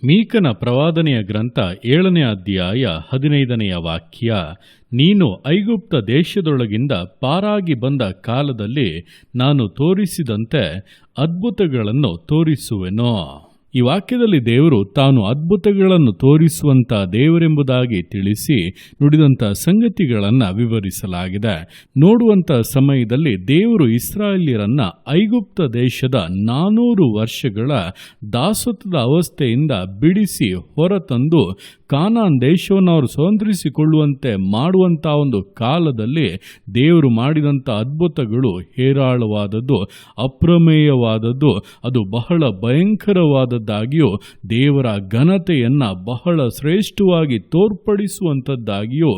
ಮೀಕನ ಪ್ರವಾದನೆಯ ಗ್ರಂಥ 7ನೇ ಅಧ್ಯಾಯ 15ನೆಯ ವಾಕ್ಯ. ನೀನು ಐಗುಪ್ತ ದೇಶದೊಳಗಿಂದ ಪಾರಾಗಿ ಬಂದ ಕಾಲದಲ್ಲಿ ನಾನು ತೋರಿಸಿದಂತೆ ಅದ್ಭುತಗಳನ್ನು ತೋರಿಸುವೆನೋ. ಈ ವಾಕ್ಯದಲ್ಲಿ ದೇವರು ತಾನು ಅದ್ಭುತಗಳನ್ನು ತೋರಿಸುವಂಥ ದೇವರೆಂಬುದಾಗಿ ತಿಳಿಸಿ ನುಡಿದಂಥ ಸಂಗತಿಗಳನ್ನು ವಿವರಿಸಲಾಗಿದೆ. ನೋಡುವಂಥ ಸಮಯದಲ್ಲಿ ದೇವರು ಇಸ್ರಾಯೇಲ್ಯರನ್ನ ಐಗುಪ್ತ ದೇಶದ 400 ವರ್ಷಗಳ ದಾಸತ್ವದ ಅವಸ್ಥೆಯಿಂದ ಬಿಡಿಸಿ ಹೊರತಂದು ಕಾನಾನ್ ದೇಶವನ್ನು ಅವರು ಸ್ವಾತಂತ್ರಿಸಿಕೊಳ್ಳುವಂತೆ ಮಾಡುವಂಥ ಒಂದು ಕಾಲದಲ್ಲಿ ದೇವರು ಮಾಡಿದಂಥ ಅದ್ಭುತಗಳು ಹೇರಾಳವಾದದ್ದು, ಅಪ್ರಮೇಯವಾದದ್ದು, ಅದು ಬಹಳ ಭಯಂಕರವಾದದ್ದಾಗಿಯೂ ದೇವರ ಘನತೆಯನ್ನು ಬಹಳ ಶ್ರೇಷ್ಠವಾಗಿ ತೋರ್ಪಡಿಸುವಂಥದ್ದಾಗಿಯೂ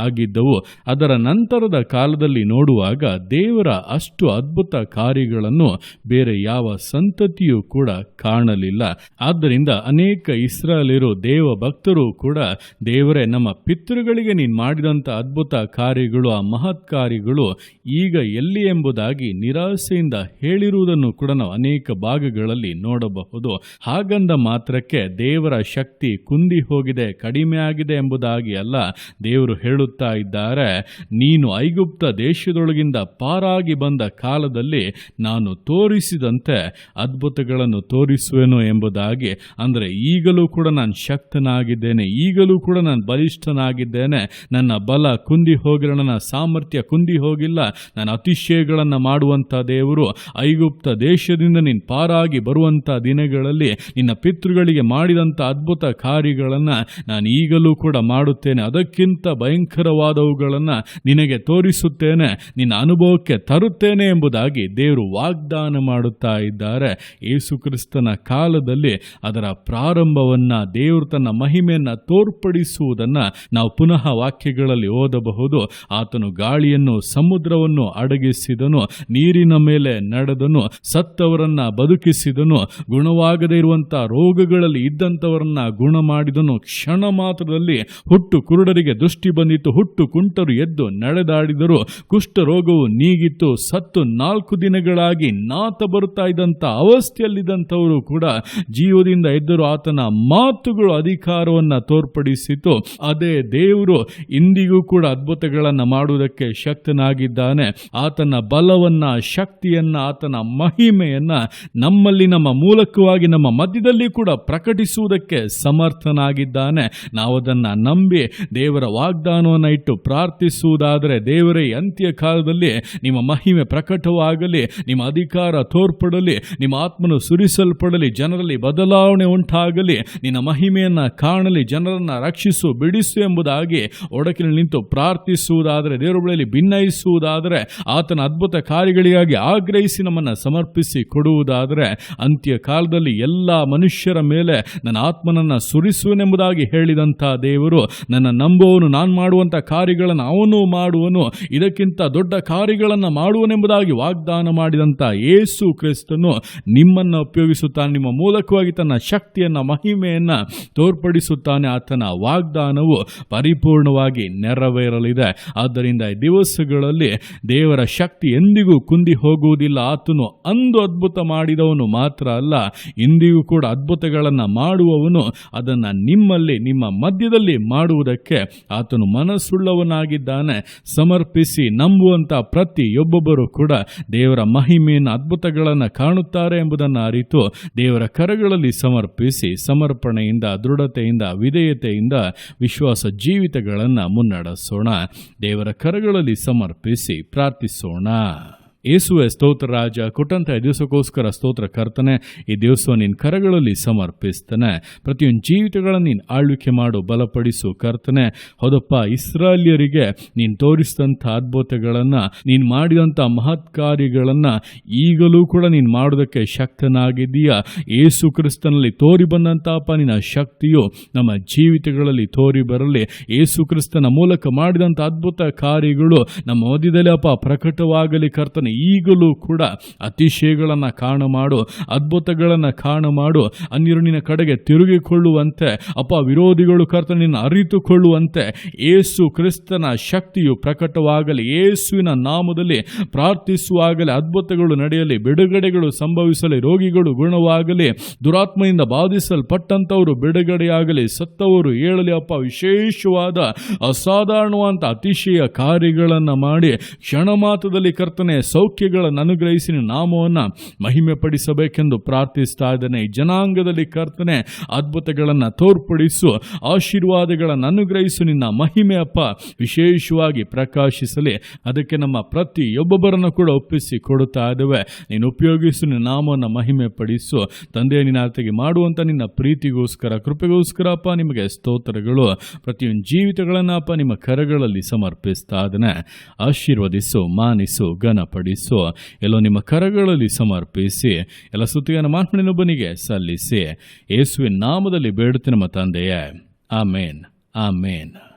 ಆಗಿದ್ದವು. ಅದರ ನಂತರದ ಕಾಲದಲ್ಲಿ ನೋಡುವಾಗ ದೇವರ ಅಷ್ಟು ಅದ್ಭುತ ಕಾರ್ಯಗಳನ್ನು ಬೇರೆ ಯಾವ ಸಂತತಿಯೂ ಕೂಡ ಕಾಣಲಿಲ್ಲ. ಆದ್ದರಿಂದ ಅನೇಕ ಇಸ್ರಾಯೇಲ್ಯರು ದೇವ ಭಕ್ತರು ಕೂಡ ದೇವರೇ, ನಮ್ಮ ಪಿತೃಗಳಿಗೆ ನೀನು ಮಾಡಿದಂಥ ಅದ್ಭುತ ಕಾರ್ಯಗಳು, ಆ ಮಹತ್ ಕಾರ್ಯಗಳು ಈಗ ಎಲ್ಲಿ ಎಂಬುದಾಗಿ ನಿರಾಸೆಯಿಂದ ಹೇಳಿರುವುದನ್ನು ಕೂಡ ನಾವು ಅನೇಕ ಭಾಗಗಳಲ್ಲಿ ನೋಡಬಹುದು. ಹಾಗಂದ ಮಾತ್ರಕ್ಕೆ ದೇವರ ಶಕ್ತಿ ಕುಂದಿ ಹೋಗಿದೆ, ಕಡಿಮೆ ಆಗಿದೆ ಎಂಬುದಾಗಿ ಅಲ್ಲ. ದೇವರು ಹೇಳುತ್ತಾ ಇದ್ದಾರೆ, ನೀನು ಐಗುಪ್ತ ದೇಶದೊಳಗಿಂದ ಪಾರಾಗಿ ಬಂದ ಕಾಲದಲ್ಲಿ ನಾನು ತೋರಿಸಿದಂತೆ ಅದ್ಭುತಗಳನ್ನು ತೋರಿಸುವೆನು ಎಂಬುದಾಗಿ. ಅಂದರೆ ಈಗಲೂ ಕೂಡ ನಾನು ಶಕ್ತನಾಗಿದ್ದೇನೆ, ಈಗಲೂ ಕೂಡ ನಾನು ಬಲಿಷ್ಠನಾಗಿದ್ದೇನೆ. ನನ್ನ ಬಲ ಕುಂದಿ ಹೋಗಿಲ್ಲ, ನನ್ನ ಸಾಮರ್ಥ್ಯ ಕುಂದಿ ಹೋಗಿಲ್ಲ. ನಾನು ಅತಿಶಯಗಳನ್ನು ಮಾಡುವಂಥ ದೇವರು. ಐಗುಪ್ತ ದೇಶದಿಂದ ನೀನು ಪಾರಾಗಿ ಬರುವಂಥ ದಿನಗಳಲ್ಲಿ ನಿನ್ನ ಪಿತೃಗಳಿಗೆ ಮಾಡಿದಂಥ ಅದ್ಭುತ ಕಾರ್ಯಗಳನ್ನು ನಾನು ಈಗಲೂ ಕೂಡ ಮಾಡುತ್ತೇನೆ. ಅದಕ್ಕಿಂತ ಭಯಂಕರವಾದವುಗಳನ್ನು ನಿನಗೆ ತೋರಿಸುತ್ತೇನೆ, ನಿನ್ನ ಅನುಭವಕ್ಕೆ ತರುತ್ತೇನೆ ಎಂಬುದಾಗಿ ದೇವರು ವಾಗ್ದಾನ ಮಾಡುತ್ತಾ ಇದ್ದಾರೆ. ಯೇಸು ಕ್ರಿಸ್ತನ ಕಾಲದಲ್ಲಿ ಅದರ ಪ್ರಾರಂಭವನ್ನು, ದೇವರು ತನ್ನ ಮಹಿಮೆಯನ್ನು ತೋರ್ಪಡಿಸುವುದನ್ನು ನಾವು ಪುನಃ ವಾಕ್ಯಗಳಲ್ಲಿ ಓದಬಹುದು. ಆತನು ಗಾಳಿಯನ್ನು, ಸಮುದ್ರವನ್ನು ಅಡಗಿಸಿದನು, ನೀರಿನ ಮೇಲೆ ನಡೆದನು, ಸತ್ತವರನ್ನ ಬದುಕಿಸಿದನು, ಗುಣವಾಗದೇ ಇರುವಂಥ ರೋಗಗಳಲ್ಲಿ ಇದ್ದಂಥವರನ್ನ ಗುಣ ಮಾಡಿದನು. ಕ್ಷಣ ಮಾತ್ರದಲ್ಲಿ ಹುಟ್ಟು ಕುರುಡರಿಗೆ ದೃಷ್ಟಿ ಬಂದಿತು, ಹುಟ್ಟು ಕುಂಟರು ಎದ್ದು ನಡೆದಾಡಿದರು, ಕುಷ್ಠ ರೋಗವು ನೀಗಿತು. ಸತ್ತು 4 ದಿನಗಳಾಗಿ ನಾತ ಬರುತ್ತಾ ಇದ್ದಂಥ ಅವಸ್ಥೆಯಲ್ಲಿದ್ದಂಥವರು ಕೂಡ ಜೀವದಿಂದ ಎದ್ದರು. ಆತನ ಮಾತುಗಳು ಅಧಿಕಾರವನ್ನು ತೋರ್ಪಡಿಸಿತು. ಅದೇ ದೇವರು ಇಂದಿಗೂ ಕೂಡ ಅದ್ಭುತಗಳನ್ನು ಮಾಡುವುದಕ್ಕೆ ಶಕ್ತನಾಗಿದ್ದಾನೆ. ಆತನ ಬಲವನ್ನ, ಶಕ್ತಿಯನ್ನ, ಆತನ ಮಹಿಮೆಯನ್ನ ನಮ್ಮಲ್ಲಿ, ನಮ್ಮ ಮೂಲಕವಾಗಿ, ನಮ್ಮ ಮಧ್ಯದಲ್ಲಿ ಕೂಡ ಪ್ರಕಟಿಸುವುದಕ್ಕೆ ಸಮರ್ಥನಾಗಿದ್ದಾನೆ. ನಾವು ಅದನ್ನು ನಂಬಿ ದೇವರ ವಾಗ್ದಾನವನ್ನು ಇಟ್ಟು ಪ್ರಾರ್ಥಿಸುವುದಾದರೆ, ದೇವರೇ ಅಂತ್ಯ ಕಾಲದಲ್ಲಿ ನಿಮ್ಮ ಮಹಿಮೆ ಪ್ರಕಟವಾಗಲಿ, ನಿಮ್ಮ ಅಧಿಕಾರ ತೋರ್ಪಡಲಿ, ನಿಮ್ಮ ಆತ್ಮನು ಸುರಿಸಲ್ಪಡಲಿ, ಜನರಲ್ಲಿ ಬದಲಾವಣೆ ಉಂಟಾಗಲಿ, ನಿನ್ನ ಮಹಿಮೆಯನ್ನು ಕಾಣಲಿ, ಜನರನ್ನು ರಕ್ಷಿಸು, ಬಿಡಿಸು ಎಂಬುದಾಗಿ ಒಡಕಿನಲ್ಲಿ ನಿಂತು ಪ್ರಾರ್ಥಿಸುವುದಾದರೆ, ದೇವರ ಬಳಿಯಲ್ಲಿ ಭಿನ್ನಯಿಸುವುದಾದರೆ, ಆತನ ಅದ್ಭುತ ಕಾರ್ಯಗಳಿಗಾಗಿ ಆಗ್ರಹಿಸಿ ನಮ್ಮನ್ನು ಸಮರ್ಪಿಸಿ ಕೊಡುವುದಾದರೆ, ಅಂತ್ಯ ಕಾಲದಲ್ಲಿ ಎಲ್ಲ ಮನುಷ್ಯರ ಮೇಲೆ ನನ್ನ ಆತ್ಮನನ್ನು ಸುರಿಸುವನೆಂಬುದಾಗಿ ಹೇಳಿದಂಥ ದೇವರು, ನನ್ನ ನಂಬುವವನು ನಾನು ಮಾಡುವಂಥ ಕಾರ್ಯಗಳನ್ನು ಅವನು ಮಾಡುವನು, ಇದಕ್ಕಿಂತ ದೊಡ್ಡ ಕಾರ್ಯಗಳನ್ನು ಮಾಡುವನೆಂಬುದಾಗಿ ವಾಗ್ದಾನ ಮಾಡಿದಂಥ ಯೇಸು ಕ್ರಿಸ್ತನು ನಿಮ್ಮನ್ನು ಉಪಯೋಗಿಸುತ್ತಾನೆ. ನಿಮ್ಮ ಮೂಲಕವಾಗಿ ತನ್ನ ಶಕ್ತಿಯನ್ನು, ಮಹಿಮೆಯನ್ನು ತೋರ್ಪಡಿಸುತ್ತಾನೆ. ಆತನ ವಾಗ್ದಾನವು ಪರಿಪೂರ್ಣವಾಗಿ ನೆರವೇರಲಿದೆ. ಆದ್ದರಿಂದ ಈ ದಿವಸಗಳಲ್ಲಿ ದೇವರ ಶಕ್ತಿ ಎಂದಿಗೂ ಕುಂದಿ ಹೋಗುವುದಿಲ್ಲ. ಆತನು ಅಂದು ಅದ್ಭುತ ಮಾಡಿದವನು ಮಾತ್ರ ಅಲ್ಲ, ಇಂದಿಗೂ ಕೂಡ ಅದ್ಭುತಗಳನ್ನು ಮಾಡುವವನು. ಅದನ್ನು ನಿಮ್ಮಲ್ಲಿ, ನಿಮ್ಮ ಮಧ್ಯದಲ್ಲಿ ಮಾಡುವುದಕ್ಕೆ ಆತನು ಮನಸ್ಸುಳ್ಳವನಾಗಿದ್ದಾನೆ. ಸಮರ್ಪಿಸಿ ನಂಬುವಂಥ ಪ್ರತಿಯೊಬ್ಬೊಬ್ಬರು ಕೂಡ ದೇವರ ಮಹಿಮೆಯನ್ನು, ಅದ್ಭುತಗಳನ್ನು ಕಾಣುತ್ತಾರೆ ಎಂಬುದನ್ನು ಅರಿತು ದೇವರ ಕರಗಳಲ್ಲಿ ಸಮರ್ಪಿಸಿ, ಸಮರ್ಪಣೆಯಿಂದ, ದೃಢತೆಯಿಂದ, ವಿಧೇಯತೆಯಿಂದ ವಿಶ್ವಾಸ ಜೀವಿತಗಳನ್ನು ಮುನ್ನಡೆಸೋಣ. ದೇವರ ಕರಗಳಲ್ಲಿ ಸಮರ್ಪಿಸಿ ಪ್ರಾರ್ಥಿಸೋಣ. ಯೇಸುವೆ ಸ್ತೋತ್ರ ರಾಜ, ಕೊಟ್ಟಂಥ ಈ ದಿವಸಕ್ಕೋಸ್ಕರ ಸ್ತೋತ್ರ ಕರ್ತನೆ. ಈ ದಿವಸ ನಿನ್ನ ಕರಗಳಲ್ಲಿ ಸಮರ್ಪಿಸ್ತೇನೆ. ಪ್ರತಿಯೊಂದು ಜೀವಿತಗಳನ್ನು ನೀನು ಆಳ್ವಿಕೆ ಮಾಡು, ಬಲಪಡಿಸು ಕರ್ತನೆ. ಹೌದಪ್ಪ, ಇಸ್ರಾಯೇಲ್ಯರಿಗೆ ನೀನು ತೋರಿಸಿದಂಥ ಅದ್ಭುತಗಳನ್ನು, ನೀನು ಮಾಡಿದಂಥ ಮಹತ್ ಕಾರ್ಯಗಳನ್ನು ಈಗಲೂ ಕೂಡ ನೀನು ಮಾಡೋದಕ್ಕೆ ಶಕ್ತನಾಗಿದ್ದೀಯಾ. ಯೇಸು ಕ್ರಿಸ್ತನಲ್ಲಿ ತೋರಿ ಬಂದಂಥಪ್ಪ ನಿನ್ನ ಶಕ್ತಿಯು ನಮ್ಮ ಜೀವಿತಗಳಲ್ಲಿ ತೋರಿ ಬರಲಿ. ಯೇಸು ಕ್ರಿಸ್ತನ ಮೂಲಕ ಮಾಡಿದಂಥ ಅದ್ಭುತ ಕಾರ್ಯಗಳು ನಮ್ಮ ಮಧ್ಯದಲ್ಲಿ ಅಪ್ಪ ಪ್ರಕಟವಾಗಲಿ ಕರ್ತನೆ. ಕರ್ತನೆ ಈಗಲೂ ಕೂಡ ಅತಿಶಯಗಳನ್ನು ಕಾಣಮಾಡು, ಅದ್ಭುತಗಳನ್ನು ಕಾಣಮಾಡು. ಅನ್ಯರು ನಿನ್ನ ಕಡೆಗೆ ತಿರುಗಿಕೊಳ್ಳುವಂತೆ ಅಪ್ಪ, ವಿರೋಧಿಗಳು ಕರ್ತನೆ ನಿನ್ನ ಅರಿತುಕೊಳ್ಳುವಂತೆ ಯೇಸು ಕ್ರಿಸ್ತನ ಶಕ್ತಿಯು ಪ್ರಕಟವಾಗಲಿ. ಯೇಸುವಿನ ನಾಮದಲ್ಲಿ ಪ್ರಾರ್ಥಿಸುವಾಗಲೇ ಅದ್ಭುತಗಳು ನಡೆಯಲಿ, ಬಿಡುಗಡೆಗಳು ಸಂಭವಿಸಲಿ, ರೋಗಿಗಳು ಗುಣವಾಗಲಿ, ದುರಾತ್ಮೆಯಿಂದ ಬಾಧಿಸಲ್ಪಟ್ಟಂಥವರು ಬಿಡುಗಡೆಯಾಗಲಿ, ಸತ್ತವರು ಏಳಲಿ. ಅಪ್ಪ, ವಿಶೇಷವಾದ ಅಸಾಧಾರಣವಾದ ಅತಿಶಯ ಕಾರ್ಯಗಳನ್ನು ಮಾಡಿ ಕ್ಷಣ ಮಾತ್ರದಲ್ಲಿ ಕರ್ತನೆ ಸೌಖ್ಯಗಳನ್ನು ಅನುಗ್ರಹಿಸಿ ನಾಮವನ್ನು ಮಹಿಮೆ ಪಡಿಸಬೇಕೆಂದು ಪ್ರಾರ್ಥಿಸ್ತಾ ಇದ್ದೇನೆ. ಈ ಜನಾಂಗದಲ್ಲಿ ಕರ್ತನೆ ಅದ್ಭುತಗಳನ್ನು ತೋರ್ಪಡಿಸು, ಆಶೀರ್ವಾದಗಳನ್ನು ಅನುಗ್ರಹಿಸು. ನಿನ್ನ ಮಹಿಮೆ ಅಪ್ಪ ವಿಶೇಷವಾಗಿ ಪ್ರಕಾಶಿಸಲಿ. ಅದಕ್ಕೆ ನಮ್ಮ ಪ್ರತಿಯೊಬ್ಬೊಬ್ಬರನ್ನು ಕೂಡ ಒಪ್ಪಿಸಿ ಕೊಡುತ್ತಾ ಇದ್ದೇವೆ. ನೀನು ಉಪಯೋಗಿಸು, ನಿನ್ನ ನಾಮವನ್ನು ಮಹಿಮೆ ಪಡಿಸು. ತಂದೆಯ ನಿನ್ನ ಅರ್ಥಗೆ ಮಾಡುವಂಥ ನಿನ್ನ ಪ್ರೀತಿಗೋಸ್ಕರ, ಕೃಪೆಗೋಸ್ಕರ ಅಪ್ಪ ನಿಮಗೆ ಸ್ತೋತ್ರಗಳು. ಪ್ರತಿಯೊಂದು ಜೀವಿತಗಳನ್ನು ಅಪ್ಪ ನಿಮ್ಮ ಕರಗಳಲ್ಲಿ ಸಮರ್ಪಿಸ್ತಾ ಇದ್ದೇನೆ. ಆಶೀರ್ವದಿಸು, ಮಾನಿಸು, ಘನಪಡಿಸು. ಎಲ್ಲೋ ನಿಮ್ಮ ಕರಗಳಲ್ಲಿ ಸಮರ್ಪಿಸಿ ಎಲ್ಲ ಸ್ತುತಿಯನ್ನು ಮಾತ್ಮನಿನೊಬ್ಬನಿಗೆ ಸಲ್ಲಿಸಿ ಯೇಸುವಿನ ನಾಮದಲ್ಲಿ ಬೇಡುತ್ತೆ ನಮ್ಮ ತಂದೆಯೇ. ಆಮೇನ್, ಆಮೇನ್.